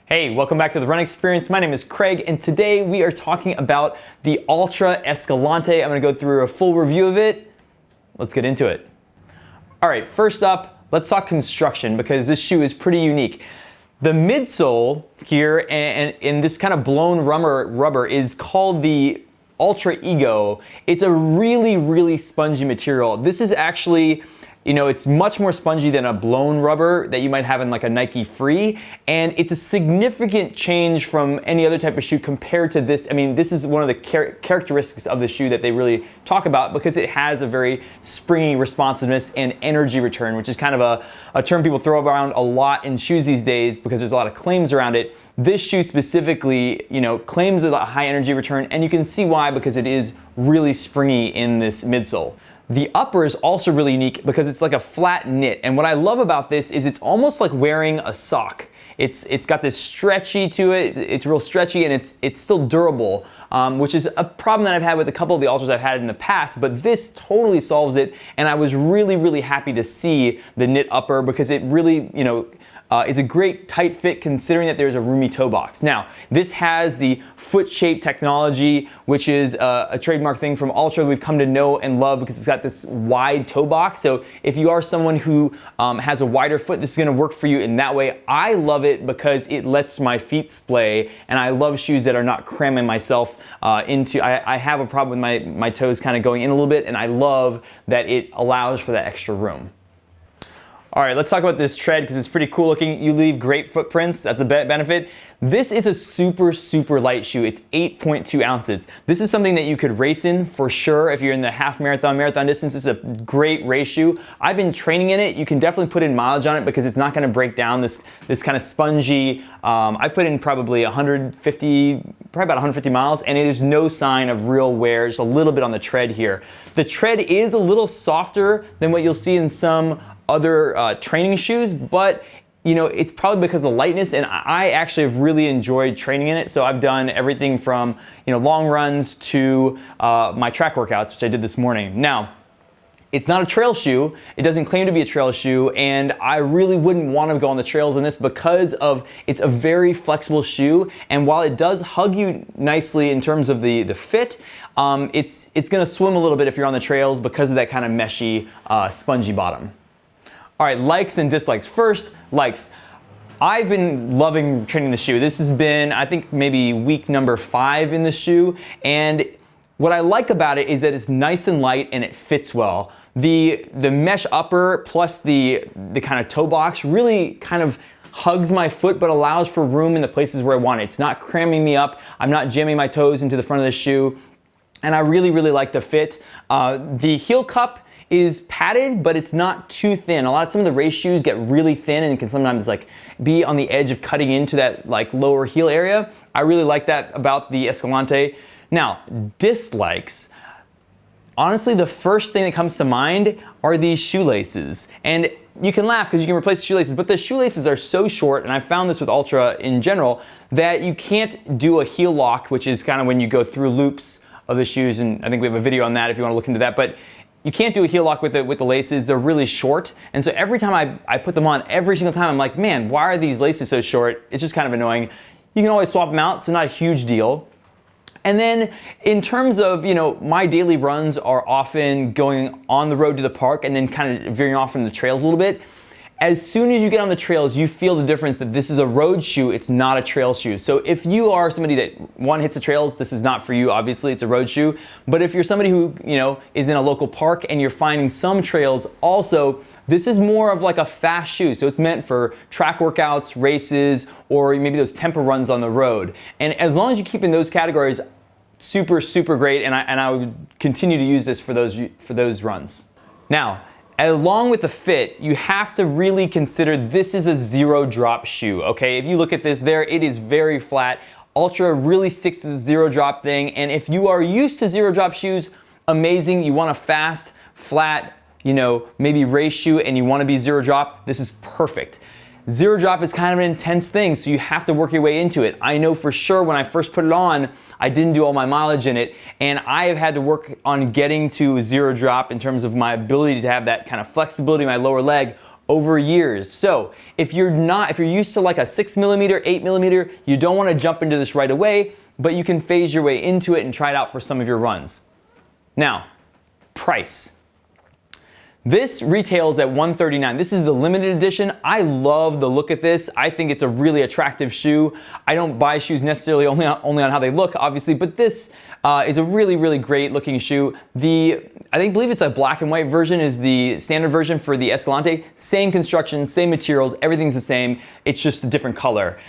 Hey, welcome back to the Run Experience. My name is Craig, and today we are talking about the Altra Escalante. I'm going to go through a full review of it. Let's get into it. All right, first up, let's talk construction because this shoe is pretty unique. The midsole here and in this kind of blown rubber is called the Ultra Ego. It's a really spongy material. This is actually, it's much more spongy than a blown rubber that you might have in like a Nike Free, and it's a significant change from any other type of shoe compared to this. I mean, this is one of the characteristics of the shoe that they really talk about because it has a very springy responsiveness and energy return, which is kind of a term people throw around a lot in shoes these days because there's a lot of claims around it. This shoe specifically, claims a high energy return, and you can see why because it is really springy in this midsole. The upper is also really unique because it's like a flat knit, and what I love about this is it's almost like wearing a sock. It's got this stretchy to it. It's real stretchy and it's still durable, which is a problem that I've had with a couple of the Ultras I've had in the past, but this totally solves it, and I was really happy to see the knit upper because it really, is a great tight fit considering that there's a roomy toe box. Now, this has the foot shape technology, which is a trademark thing from Altra we've come to know and love because it's got this wide toe box. So if you are someone who has a wider foot, this is gonna work for you in that way. I love it because it lets my feet splay, and I love shoes that are not cramming myself into. I have a problem with my toes kind of going in a little bit, and I love that it allows for that extra room. All right, let's talk about this tread because it's pretty cool looking. You leave great footprints, that's a benefit. This is a super light shoe. It's 8.2 ounces. This is something that you could race in for sure if you're in the half marathon distance. This is a great race shoe. I've been training in it. You can definitely put in mileage on it because it's not gonna break down this kind of spongy. I put in probably probably about 150 miles, and it is no sign of real wear, just a little bit on the tread here. The tread is a little softer than what you'll see in some other training shoes, but it's probably because of the lightness, and I actually have really enjoyed training in it. So I've done everything from long runs to my track workouts, which I did this morning. Now, it's not a trail shoe. It doesn't claim to be a trail shoe, and I really wouldn't want to go on the trails in this because it's a very flexible shoe, and while it does hug you nicely in terms of the fit, it's going to swim a little bit if you're on the trails because of that kind of meshy, spongy bottom. All right, likes and dislikes. First, likes. I've been loving training the shoe. This has been, I think, maybe week number 5 in the shoe, and what I like about it is that it's nice and light and it fits well. The mesh upper plus the kind of toe box really kind of hugs my foot but allows for room in the places where I want it. It's not cramming me up. I'm not jamming my toes into the front of the shoe, and I really like the fit. The heel cup is padded, but it's not too thin. Some of the race shoes get really thin and can sometimes be on the edge of cutting into that lower heel area. I really like that about the Escalante. Now, dislikes. Honestly, the first thing that comes to mind are these shoelaces. And you can laugh because you can replace the shoelaces, but the shoelaces are so short, and I found this with Altra in general, that you can't do a heel lock, which is kind of when you go through loops of the shoes, and I think we have a video on that if you want to look into that, but you can't do a heel lock with the laces. They're really short, and so every time I put them on, every single time I'm like, man, why are these laces so short? It's just kind of annoying. You can always swap them out, so not a huge deal. And then in terms of, my daily runs are often going on the road to the park and then kind of veering off from the trails a little bit. As soon as you get on the trails, you feel the difference that this is a road shoe, it's not a trail shoe. So if you are somebody that hits the trails, this is not for you, obviously, it's a road shoe. But if you're somebody who, is in a local park and you're finding some trails also, this is more of like a fast shoe. So it's meant for track workouts, races, or maybe those tempo runs on the road. And as long as you keep in those categories, super great, and I would continue to use this for those runs. Now, along with the fit, you have to really consider this is a zero drop shoe, okay? If you look at this there, it is very flat. Altra really sticks to the zero drop thing, and if you are used to zero drop shoes, amazing. You want a fast, flat, maybe race shoe and you want to be zero drop, this is perfect. Zero drop is kind of an intense thing, so you have to work your way into it. I know for sure when I first put it on, I didn't do all my mileage in it, and I have had to work on getting to zero drop in terms of my ability to have that kind of flexibility in my lower leg over years. So if you're used to like a 6mm, 8mm, you don't want to jump into this right away, but you can phase your way into it and try it out for some of your runs. Now, price. This retails at $139. This is the limited edition. I love the look of this. I think it's a really attractive shoe. I don't buy shoes necessarily only on how they look, obviously, but this is a really, really great looking shoe. I believe it's a black and white version is the standard version for the Escalante. Same construction, same materials, everything's the same. It's just a different color.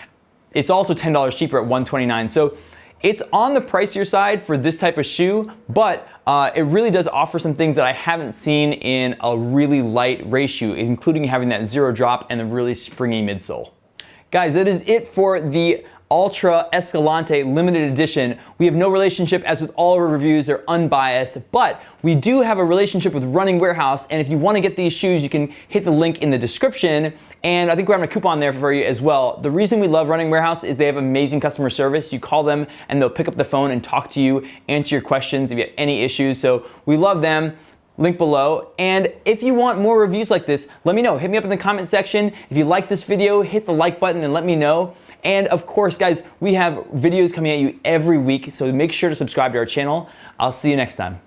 It's also $10 cheaper at $129. So it's on the pricier side for this type of shoe, but it really does offer some things that I haven't seen in a really light race shoe, including having that zero drop and the really springy midsole. Guys, that is it for the Altra Escalante limited edition. We have no relationship, as with all of our reviews, they're unbiased, but we do have a relationship with Running Warehouse, and if you want to get these shoes, you can hit the link in the description, and I think we're having a coupon there for you as well. The reason we love Running Warehouse is they have amazing customer service. You call them and they'll pick up the phone and talk to you, answer your questions if you have any issues, so we love them. Link below. And if you want more reviews like this, let me know. Hit me up in the comment section. If you like this video, hit the like button and let me know. And of course, guys, we have videos coming at you every week, so make sure to subscribe to our channel. I'll see you next time.